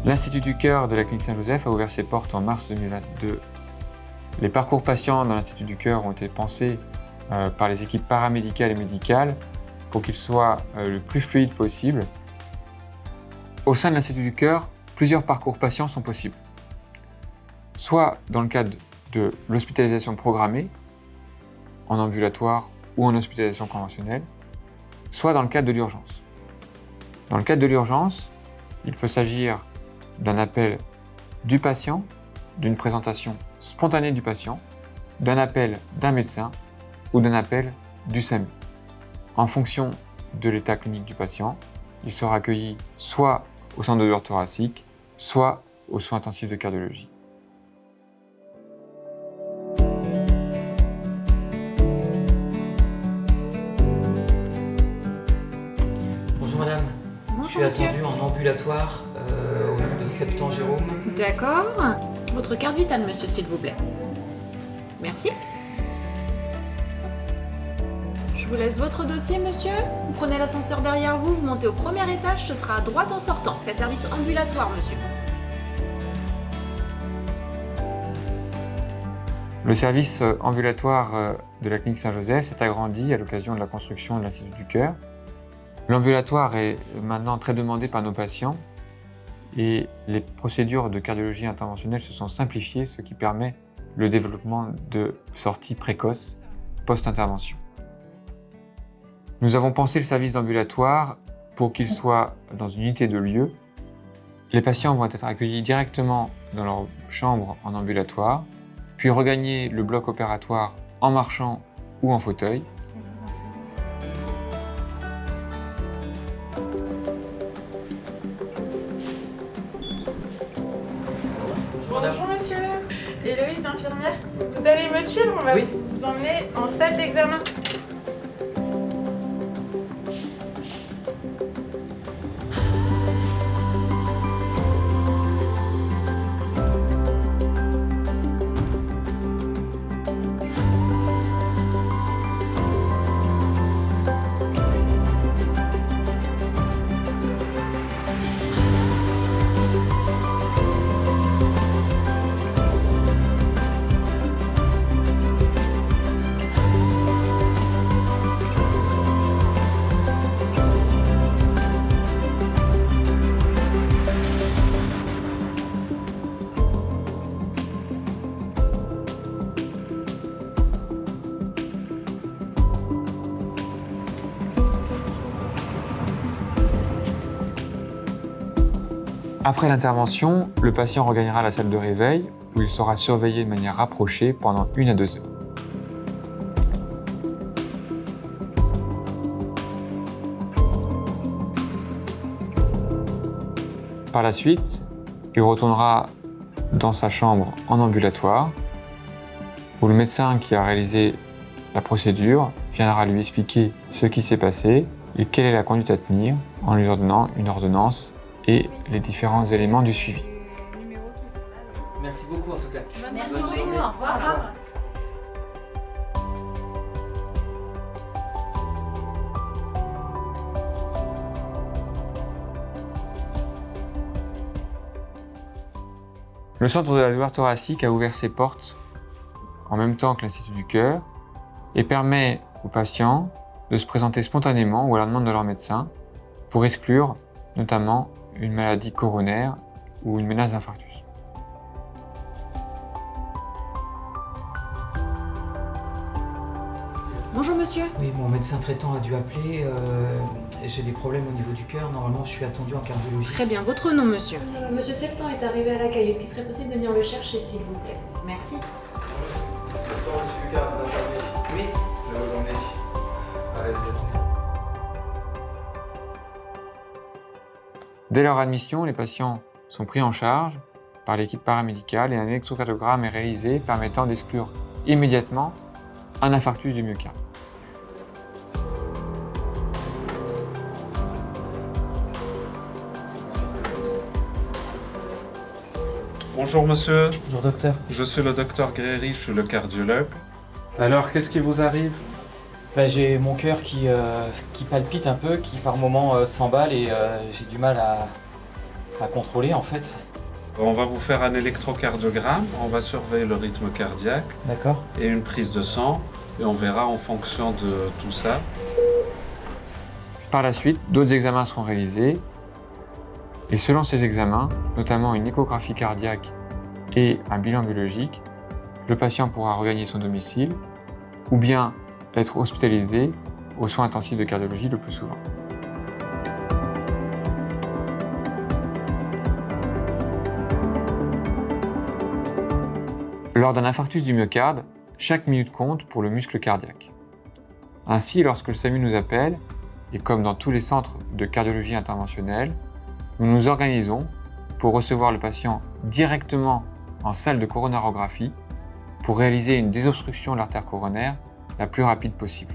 L'Institut du Cœur de la Clinique Saint-Joseph a ouvert ses portes en mars 2022. Les parcours patients dans l'Institut du Cœur ont été pensés par les équipes paramédicales et médicales pour qu'ils soient le plus fluides possible. Au sein de l'Institut du Cœur, plusieurs parcours patients sont possibles. Soit dans le cadre de l'hospitalisation programmée, en ambulatoire ou en hospitalisation conventionnelle, soit dans le cadre de l'urgence. Dans le cadre de l'urgence, il peut s'agir d'un appel du patient, d'une présentation spontanée du patient, d'un appel d'un médecin ou d'un appel du SAMU. En fonction de l'état clinique du patient, il sera accueilli soit au centre de douleur thoracique, soit aux soins intensifs de cardiologie. Bonjour madame, je suis attendu en ambulatoire au nom de Septan Jérôme. D'accord. Votre carte vitale, monsieur, s'il vous plaît. Merci. Je vous laisse votre dossier, monsieur. Vous prenez l'ascenseur derrière vous, vous montez au premier étage, ce sera à droite en sortant. Fait service ambulatoire, monsieur. Le service ambulatoire de la Clinique Saint-Joseph s'est agrandi à l'occasion de la construction de l'Institut du Cœur. L'ambulatoire est maintenant très demandé par nos patients et les procédures de cardiologie interventionnelle se sont simplifiées, ce qui permet le développement de sorties précoces post-intervention. Nous avons pensé le service ambulatoire pour qu'il soit dans une unité de lieu. Les patients vont être accueillis directement dans leur chambre en ambulatoire, puis regagner le bloc opératoire en marchant ou en fauteuil. Bonjour monsieur, Héloïse, infirmière. Vous allez me suivre, on va vous emmener en salle d'examen. Après l'intervention, le patient regagnera la salle de réveil où il sera surveillé de manière rapprochée pendant 1 à 2 heures. Par la suite, il retournera dans sa chambre en ambulatoire où le médecin qui a réalisé la procédure viendra lui expliquer ce qui s'est passé et quelle est la conduite à tenir en lui donnant une ordonnance et les différents éléments du suivi. Merci beaucoup en tout cas. Merci beaucoup. Au revoir. Le centre de la douleur thoracique a ouvert ses portes en même temps que l'Institut du Cœur et permet aux patients de se présenter spontanément ou à la demande de leur médecin pour exclure notamment une maladie coronaire ou une menace d'infarctus. Bonjour monsieur. Oui, mon médecin traitant a dû appeler. J'ai des problèmes au niveau du cœur. Normalement, je suis attendu en cardiologie. Très bien, votre nom monsieur. Monsieur Septan est arrivé à l'accueil. Est-ce qu'il serait possible de venir le chercher, s'il vous plaît? Merci. Oui. Dès leur admission, les patients sont pris en charge par l'équipe paramédicale et un électrocardiogramme est réalisé permettant d'exclure immédiatement un infarctus du myocarde. Bonjour monsieur, Bonjour docteur. je suis le docteur Gréry, je suis le cardiologue. Alors, qu'est-ce qui vous arrive? J'ai mon cœur qui palpite un peu, qui par moments s'emballe et j'ai du mal à contrôler en fait. On va vous faire un électrocardiogramme, on va surveiller le rythme cardiaque D'accord. et une prise de sang et on verra en fonction de tout ça. Par la suite, d'autres examens seront réalisés et selon ces examens, notamment une échographie cardiaque et un bilan biologique, le patient pourra regagner son domicile ou bien être hospitalisé aux soins intensifs de cardiologie le plus souvent. Lors d'un infarctus du myocarde, chaque minute compte pour le muscle cardiaque. Ainsi, lorsque le SAMU nous appelle, et comme dans tous les centres de cardiologie interventionnelle, nous nous organisons pour recevoir le patient directement en salle de coronarographie pour réaliser une désobstruction de l'artère coronaire la plus rapide possible.